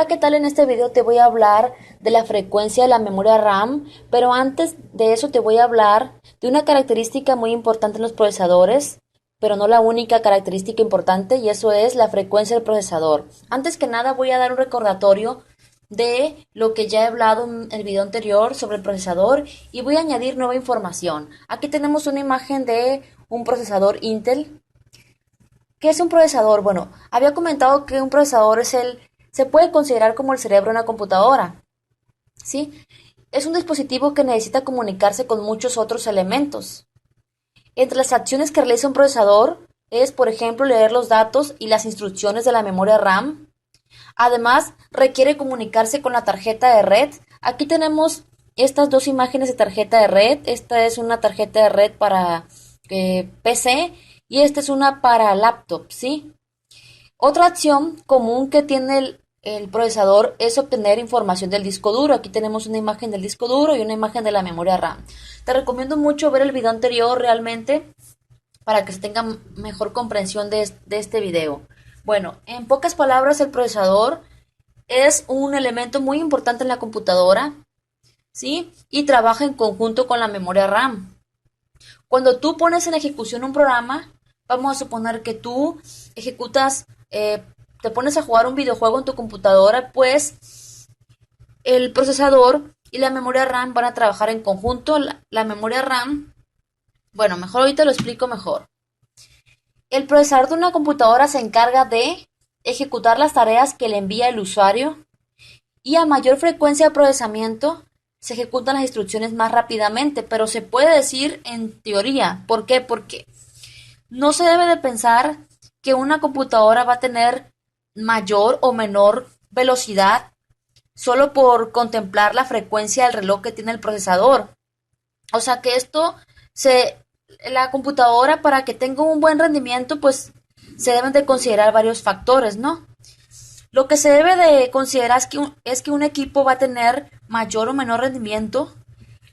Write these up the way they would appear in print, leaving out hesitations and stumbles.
Hola, ¿qué tal? En este video te voy a hablar de la frecuencia de la memoria RAM, pero antes de eso te voy a hablar de una característica muy importante en los procesadores, pero no la única característica importante, y eso es la frecuencia del procesador. Antes que nada voy a dar un recordatorio de lo que ya he hablado en el video anterior sobre el procesador y voy a añadir nueva información. Aquí tenemos una imagen de un procesador Intel. ¿Qué es un procesador? Bueno, había comentado que un procesador se puede considerar como el cerebro de una computadora, ¿sí? Es un dispositivo que necesita comunicarse con muchos otros elementos. Entre las acciones que realiza un procesador es, por ejemplo, leer los datos y las instrucciones de la memoria RAM. Además, requiere comunicarse con la tarjeta de red. Aquí tenemos estas dos imágenes de tarjeta de red. Esta es una tarjeta de red para PC y esta es una para laptop, ¿sí? Otra acción común que tiene el procesador es obtener información del disco duro. Aquí tenemos una imagen del disco duro y una imagen de la memoria RAM. Te recomiendo mucho ver el video anterior realmente para que se tenga mejor comprensión de este video. Bueno, en pocas palabras, el procesador es un elemento muy importante en la computadora, ¿sí? Y trabaja en conjunto con la memoria RAM. Cuando tú pones en ejecución un programa, vamos a suponer que tú ejecutas, te pones a jugar un videojuego en tu computadora, pues el procesador y la memoria RAM van a trabajar en conjunto. La memoria RAM, bueno, mejor ahorita lo explico mejor. El procesador de una computadora se encarga de ejecutar las tareas que le envía el usuario y a mayor frecuencia de procesamiento se ejecutan las instrucciones más rápidamente, pero se puede decir en teoría. ¿Por qué? Porque no se debe de pensar que una computadora va a tener mayor o menor velocidad solo por contemplar la frecuencia del reloj que tiene el procesador. O sea que la computadora para que tenga un buen rendimiento, pues se deben de considerar varios factores, ¿no? Lo que se debe de considerar es que un equipo va a tener mayor o menor rendimiento,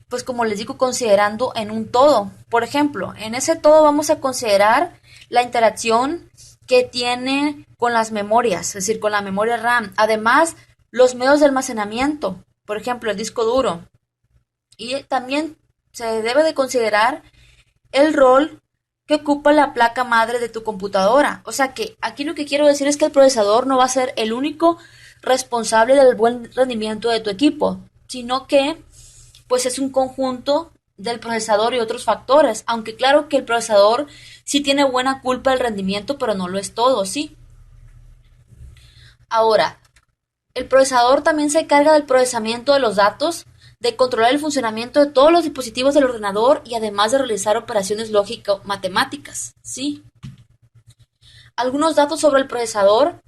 pues como les digo, considerando en un todo. Por ejemplo, en ese todo vamos a considerar la interacción que tiene con las memorias, es decir, con la memoria RAM. Además, los medios de almacenamiento, por ejemplo, el disco duro. Y también se debe de considerar el rol que ocupa la placa madre de tu computadora. O sea que aquí lo que quiero decir es que el procesador no va a ser el único responsable del buen rendimiento de tu equipo, sino que pues es un conjunto del procesador y otros factores, aunque claro que el procesador sí tiene buena culpa del rendimiento, pero no lo es todo, ¿sí? Ahora, el procesador también se encarga del procesamiento de los datos, de controlar el funcionamiento de todos los dispositivos del ordenador y además de realizar operaciones lógico-matemáticas, ¿sí? Algunos datos sobre el procesador: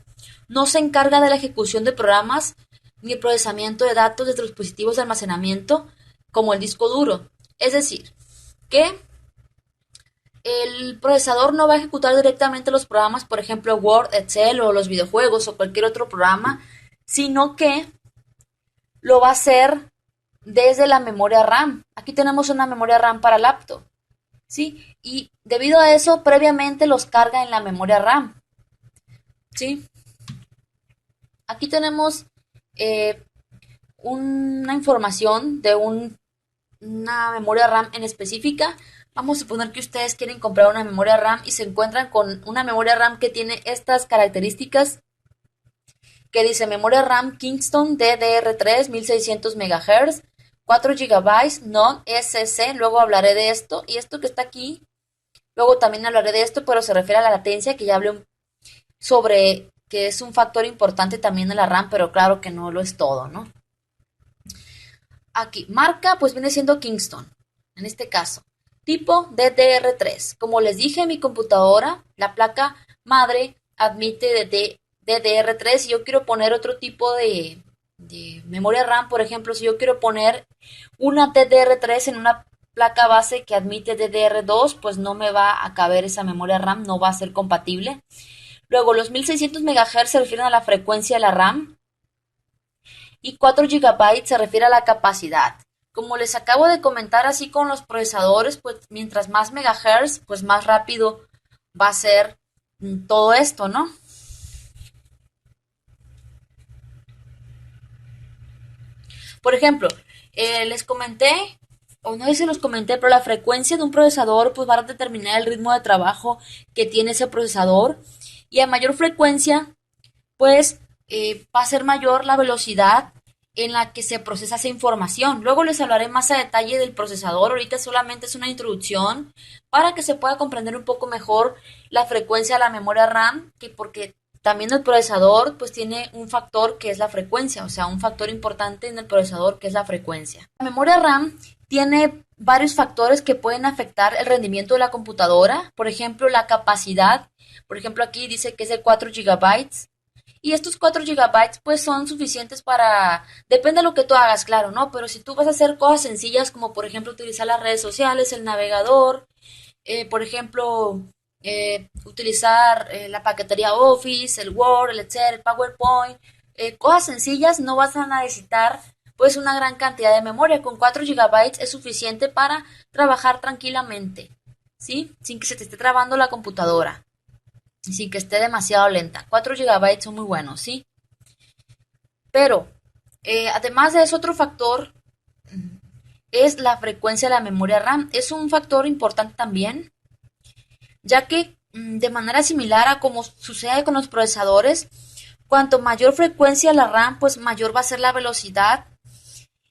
no se encarga de la ejecución de programas ni el procesamiento de datos de dispositivos de almacenamiento como el disco duro. Es decir, que el procesador no va a ejecutar directamente los programas, por ejemplo Word, Excel o los videojuegos o cualquier otro programa, sino que lo va a hacer desde la memoria RAM. Aquí tenemos una memoria RAM para laptop, ¿sí? Y debido a eso, previamente los carga en la memoria RAM, ¿sí? Aquí tenemos eh, una información de una memoria RAM en específica. Vamos a suponer que ustedes quieren comprar una memoria RAM y se encuentran con una memoria RAM que tiene estas características, que dice memoria RAM Kingston DDR3 1600 MHz, 4 GB non-SC. Luego hablaré de esto, y esto que está aquí, luego también hablaré de esto, pero se refiere a la latencia, que ya hablé sobre que es un factor importante también en la RAM, pero claro que no lo es todo, ¿no? Aquí, marca, pues viene siendo Kingston, en este caso. Tipo DDR3. Como les dije, mi computadora, la placa madre, admite DDR3. Si yo quiero poner otro tipo de memoria RAM, por ejemplo, si yo quiero poner una DDR3 en una placa base que admite DDR2, pues no me va a caber esa memoria RAM, no va a ser compatible. Luego, los 1600 MHz se refieren a la frecuencia de la RAM y 4 GB se refiere a la capacidad. Como les acabo de comentar, así con los procesadores, pues mientras más megahertz, pues más rápido va a ser todo esto, ¿no? Por ejemplo, les comenté, o no sé si los comenté, pero la frecuencia de un procesador pues va a determinar el ritmo de trabajo que tiene ese procesador y a mayor frecuencia pues va a ser mayor la velocidad en la que se procesa esa información. Luego les hablaré más a detalle del procesador, ahorita solamente es una introducción para que se pueda comprender un poco mejor la frecuencia de la memoria RAM, que porque también el procesador pues tiene un factor que es la frecuencia, o sea, un factor importante en el procesador que es la frecuencia. La memoria RAM tiene varios factores que pueden afectar el rendimiento de la computadora, por ejemplo, la capacidad, por ejemplo, aquí dice que es de 4 gigabytes, y estos 4 gigabytes pues son suficientes para, depende de lo que tú hagas, claro, ¿no? Pero si tú vas a hacer cosas sencillas como por ejemplo utilizar las redes sociales, el navegador, por ejemplo, utilizar la paquetería Office, el Word, el Excel, el PowerPoint, cosas sencillas, no vas a necesitar pues una gran cantidad de memoria. Con 4 gigabytes es suficiente para trabajar tranquilamente, ¿sí? Sin que se te esté trabando la computadora, sin que esté demasiado lenta. 4 gigabytes son muy buenos, ¿sí? Pero, además de eso, otro factor es la frecuencia de la memoria RAM. Es un factor importante también, ya que de manera similar a como sucede con los procesadores, cuanto mayor frecuencia la RAM, pues mayor va a ser la velocidad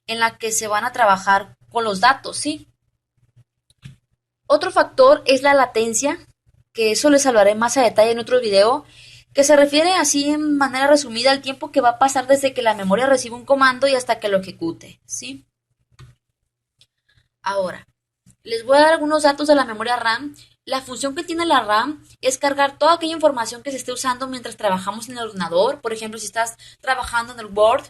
en la que se van a trabajar con los datos, ¿sí? Otro factor es la latencia, que eso les hablaré más a detalle en otro video, que se refiere así en manera resumida al tiempo que va a pasar desde que la memoria recibe un comando y hasta que lo ejecute, ¿sí? Ahora, les voy a dar algunos datos de la memoria RAM. La función que tiene la RAM es cargar toda aquella información que se esté usando mientras trabajamos en el ordenador. Por ejemplo, si estás trabajando en el Word,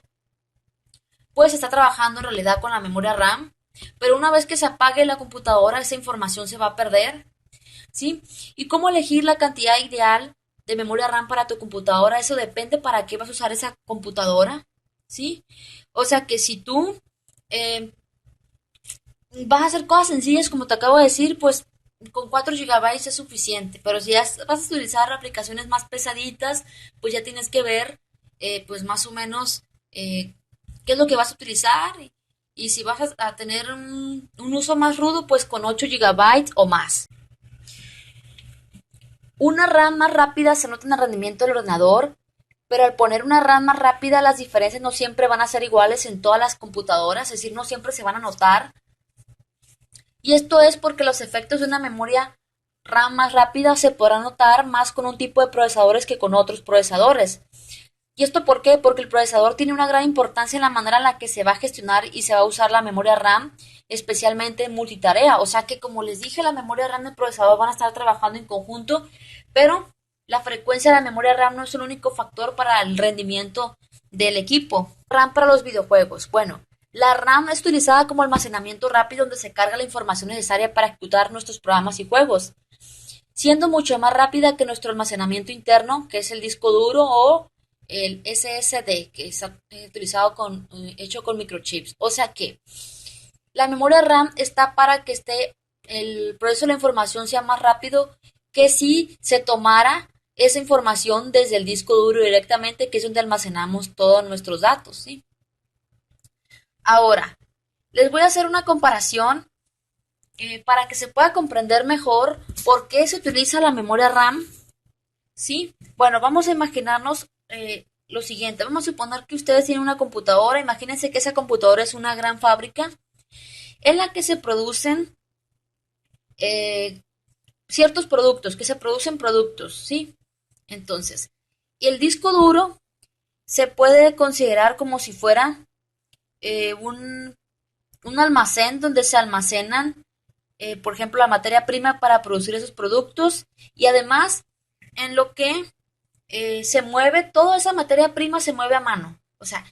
pues está trabajando en realidad con la memoria RAM. Pero una vez que se apague la computadora, esa información se va a perder, ¿sí? ¿Y cómo elegir la cantidad ideal de memoria RAM para tu computadora? Eso depende para qué vas a usar esa computadora, ¿sí? O sea que si tú eh, vas a hacer cosas sencillas, como te acabo de decir, pues con 4 gigabytes es suficiente. Pero si ya vas a utilizar aplicaciones más pesaditas, pues ya tienes que ver, pues más o menos, qué es lo que vas a utilizar. Y si vas a tener un uso más rudo, pues con 8 gigabytes o más. Una RAM más rápida se nota en el rendimiento del ordenador, pero al poner una RAM más rápida, las diferencias no siempre van a ser iguales en todas las computadoras, es decir, no siempre se van a notar. Y esto es porque los efectos de una memoria RAM más rápida se podrán notar más con un tipo de procesadores que con otros procesadores. ¿Y esto por qué? Porque el procesador tiene una gran importancia en la manera en la que se va a gestionar y se va a usar la memoria RAM, especialmente en multitarea. O sea que, como les dije, la memoria RAM y el procesador van a estar trabajando en conjunto, pero la frecuencia de la memoria RAM no es el único factor para el rendimiento del equipo. RAM para los videojuegos. Bueno, la RAM es utilizada como almacenamiento rápido donde se carga la información necesaria para ejecutar nuestros programas y juegos, siendo mucho más rápida que nuestro almacenamiento interno, que es el disco duro o el SSD, que es utilizado hecho con microchips. O sea que la memoria RAM está para que el proceso de la información sea más rápido que si se tomara esa información desde el disco duro directamente, que es donde almacenamos todos nuestros datos, ¿sí? Ahora, les voy a hacer una comparación para que se pueda comprender mejor por qué se utiliza la memoria RAM, ¿sí? Bueno, vamos a imaginarnos lo siguiente. Vamos a suponer que ustedes tienen una computadora. Imagínense que esa computadora es una gran fábrica en la que se producen eh, ciertos productos, que se producen productos, ¿sí? Entonces, y el disco duro se puede considerar como si fuera eh, un, un almacén donde se almacenan, por ejemplo, la materia prima para producir esos productos y además en lo que se mueve, toda esa materia prima se mueve a mano. O sea,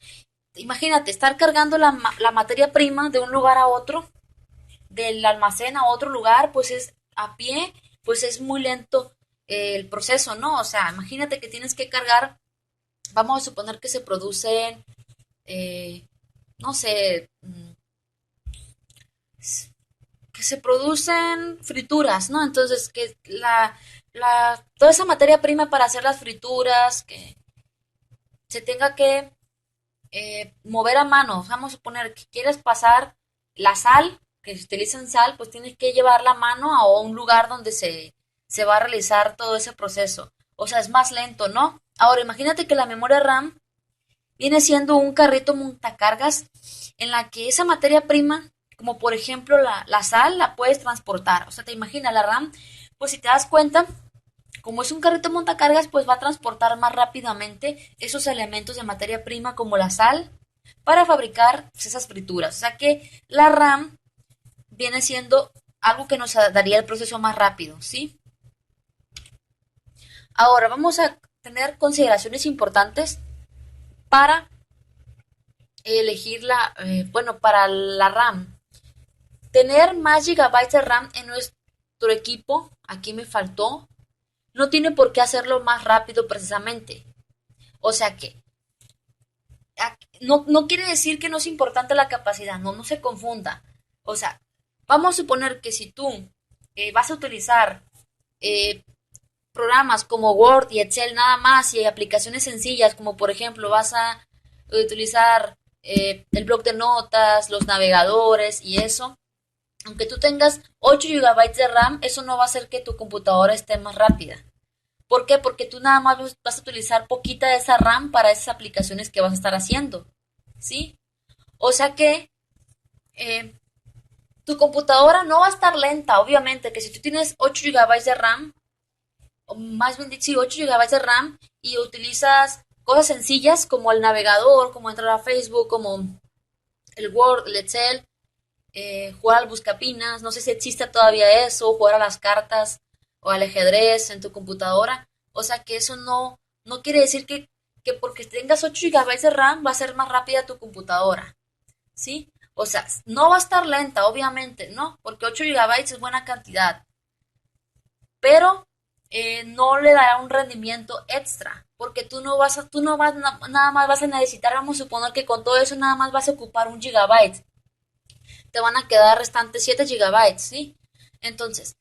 imagínate, estar cargando la materia prima de un lugar a otro, del almacén a otro lugar, pues es a pie, pues es muy lento el proceso, ¿no? O sea, imagínate que tienes que cargar, vamos a suponer que se producen, no sé, que se producen frituras, ¿no? Entonces, que toda esa materia prima para hacer las frituras, que se tenga que mover a mano. Vamos a suponer que quieres pasar la sal, que se utiliza en sal, pues tienes que llevar la mano a un lugar donde se va a realizar todo ese proceso. O sea, es más lento, ¿no? Ahora, imagínate que la memoria RAM viene siendo un carrito montacargas en la que esa materia prima, como por ejemplo la sal, la puedes transportar. O sea, te imaginas la RAM, pues si te das cuenta, como es un carrito montacargas, pues va a transportar más rápidamente esos elementos de materia prima como la sal para fabricar pues, esas frituras. O sea que la RAM viene siendo algo que nos daría el proceso más rápido, ¿sí? Ahora vamos a tener consideraciones importantes para elegir bueno, para la RAM. Tener más gigabytes de RAM en nuestro equipo, aquí me faltó, no tiene por qué hacerlo más rápido precisamente. O sea que no quiere decir que no es importante la capacidad, no se confunda. O sea, vamos a suponer que si tú vas a utilizar eh, programas como Word y Excel nada más y aplicaciones sencillas como por ejemplo vas a utilizar el bloc de notas, los navegadores y eso, aunque tú tengas 8 gigabytes de RAM, eso no va a hacer que tu computadora esté más rápida. ¿Por qué? Porque tú nada más vas a utilizar poquita de esa RAM para esas aplicaciones que vas a estar haciendo, ¿sí? O sea que eh, tu computadora no va a estar lenta, obviamente, que si tú tienes 8 gigabytes de RAM, o más bien dicho, sí, 8 gigabytes de RAM y utilizas cosas sencillas como el navegador, como entrar a Facebook, como el Word, el Excel, jugar al buscapinas, no sé si existe todavía eso, jugar a las cartas o al ajedrez en tu computadora. O sea que eso no quiere decir que porque tengas 8 gigabytes de RAM va a ser más rápida tu computadora, ¿sí? O sea, no va a estar lenta, obviamente, ¿no? Porque 8 gigabytes es buena cantidad, pero no le dará un rendimiento extra, porque tú no vas, nada más vas a necesitar, vamos a suponer que con todo eso nada más vas a ocupar 1 gigabyte, te van a quedar restantes 7 gigabytes, ¿sí? Entonces,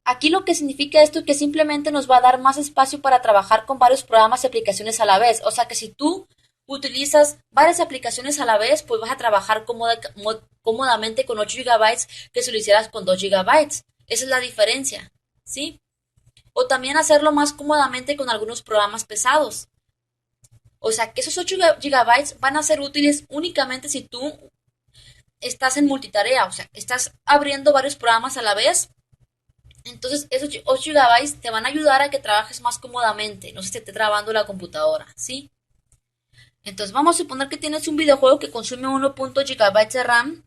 aquí lo que significa esto es que simplemente nos va a dar más espacio para trabajar con varios programas y aplicaciones a la vez. O sea que si tú utilizas varias aplicaciones a la vez, pues vas a trabajar cómodamente con 8 gigabytes que si lo hicieras con 2 gigabytes. Esa es la diferencia, ¿sí? O también hacerlo más cómodamente con algunos programas pesados. O sea que esos 8 gigabytes van a ser útiles únicamente si tú estás en multitarea, o sea, estás abriendo varios programas a la vez. Entonces, esos 8 gigabytes te van a ayudar a que trabajes más cómodamente, no se te esté trabando la computadora, ¿sí? Entonces, vamos a suponer que tienes un videojuego que consume 1 gigabytes de RAM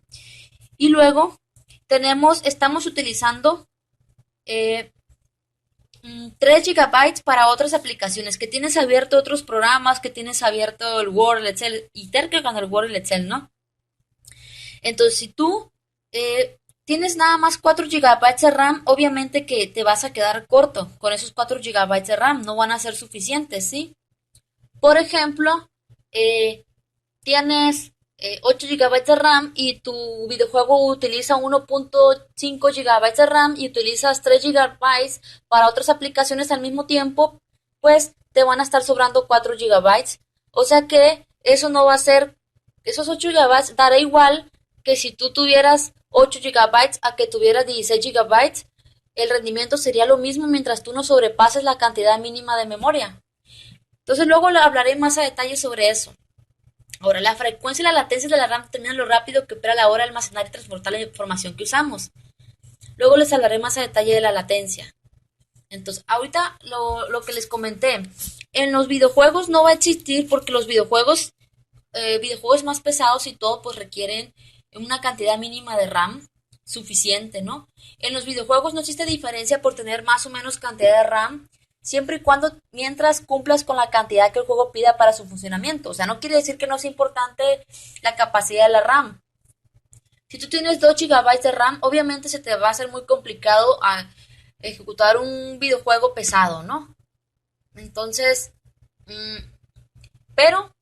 y luego estamos utilizando eh, 3 gigabytes para otras aplicaciones, que tienes abierto otros programas, que tienes abierto el Word, el Excel, y te con el Word y el Excel, ¿no? Entonces, si tú tienes nada más 4 gigabytes de RAM, obviamente que te vas a quedar corto con esos 4 gigabytes de RAM, no van a ser suficientes, ¿sí? Por ejemplo, eh, tienes 8 gigabytes de RAM y tu videojuego utiliza 1.5 gigabytes de RAM y utilizas 3 gigabytes para otras aplicaciones al mismo tiempo, pues te van a estar sobrando 4 gigabytes. O sea que eso no va a ser, esos 8 gigabytes dará igual que si tú tuvieras 8 gigabytes a que tuvieras 16 gigabytes, el rendimiento sería lo mismo mientras tú no sobrepases la cantidad mínima de memoria. Entonces luego le hablaré más a detalle sobre eso. Ahora, la frecuencia y la latencia de la RAM determinan lo rápido que opera a la hora de almacenar y transportar la información que usamos. Luego les hablaré más a detalle de la latencia. Entonces, ahorita lo que les comenté, en los videojuegos no va a existir porque los videojuegos más pesados y todo, pues requieren una cantidad mínima de RAM suficiente, ¿no? En los videojuegos no existe diferencia por tener más o menos cantidad de RAM, siempre y cuando mientras cumplas con la cantidad que el juego pida para su funcionamiento. O sea, no quiere decir que no sea importante la capacidad de la RAM. Si tú tienes 2 gigabytes de RAM, obviamente se te va a hacer muy complicado a ejecutar un videojuego pesado, ¿no? Entonces, mmm, pero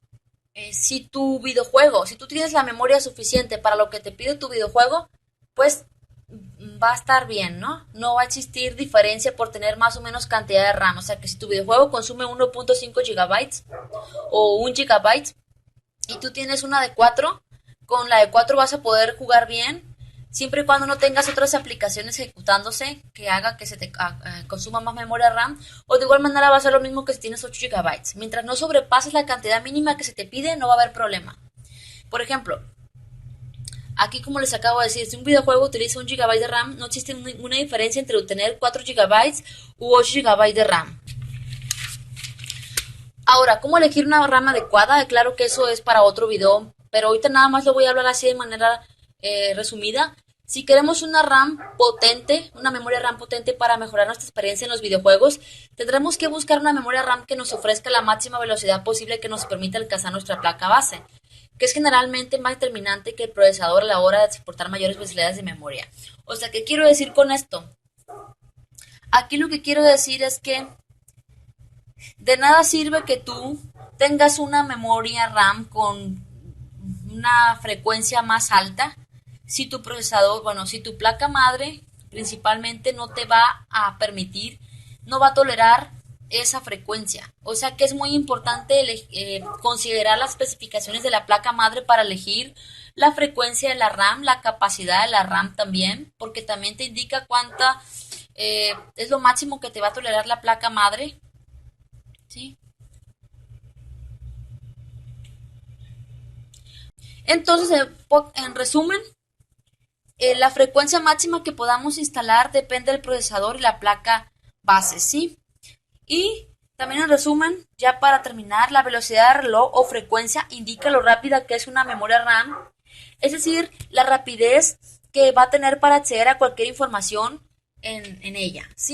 si tú tienes la memoria suficiente para lo que te pide tu videojuego, pues va a estar bien, ¿no? No va a existir diferencia por tener más o menos cantidad de RAM. O sea que si tu videojuego consume 1.5 gigabytes o 1 gigabyte, y tú tienes una de 4, con la de 4 vas a poder jugar bien, siempre y cuando no tengas otras aplicaciones ejecutándose que haga que se te consuma más memoria RAM, o de igual manera va a ser lo mismo que si tienes 8 gigabytes. Mientras no sobrepases la cantidad mínima que se te pide, no va a haber problema. Por ejemplo, aquí como les acabo de decir, si un videojuego utiliza 1 GB de RAM, no existe ninguna diferencia entre obtener 4 GB u 8 GB de RAM. Ahora, ¿cómo elegir una RAM adecuada? Claro que eso es para otro video, pero ahorita nada más lo voy a hablar así de manera resumida. Si queremos una RAM potente, una memoria RAM potente para mejorar nuestra experiencia en los videojuegos, tendremos que buscar una memoria RAM que nos ofrezca la máxima velocidad posible que nos permita alcanzar nuestra placa base, que es generalmente más determinante que el procesador a la hora de soportar mayores velocidades de memoria. O sea, ¿qué quiero decir con esto? Aquí lo que quiero decir es que de nada sirve que tú tengas una memoria RAM con una frecuencia más alta si tu procesador, bueno, si tu placa madre principalmente no te va a permitir, no va a tolerar esa frecuencia. O sea que es muy importante considerar las especificaciones de la placa madre para elegir la frecuencia de la RAM, la capacidad de la RAM también, porque también te indica cuánta es lo máximo que te va a tolerar la placa madre, ¿sí? Entonces, en resumen, la frecuencia máxima que podamos instalar depende del procesador y la placa base, ¿sí? Y también en resumen, ya para terminar, la velocidad de reloj o frecuencia indica lo rápida que es una memoria RAM, es decir, la rapidez que va a tener para acceder a cualquier información en ella, ¿sí?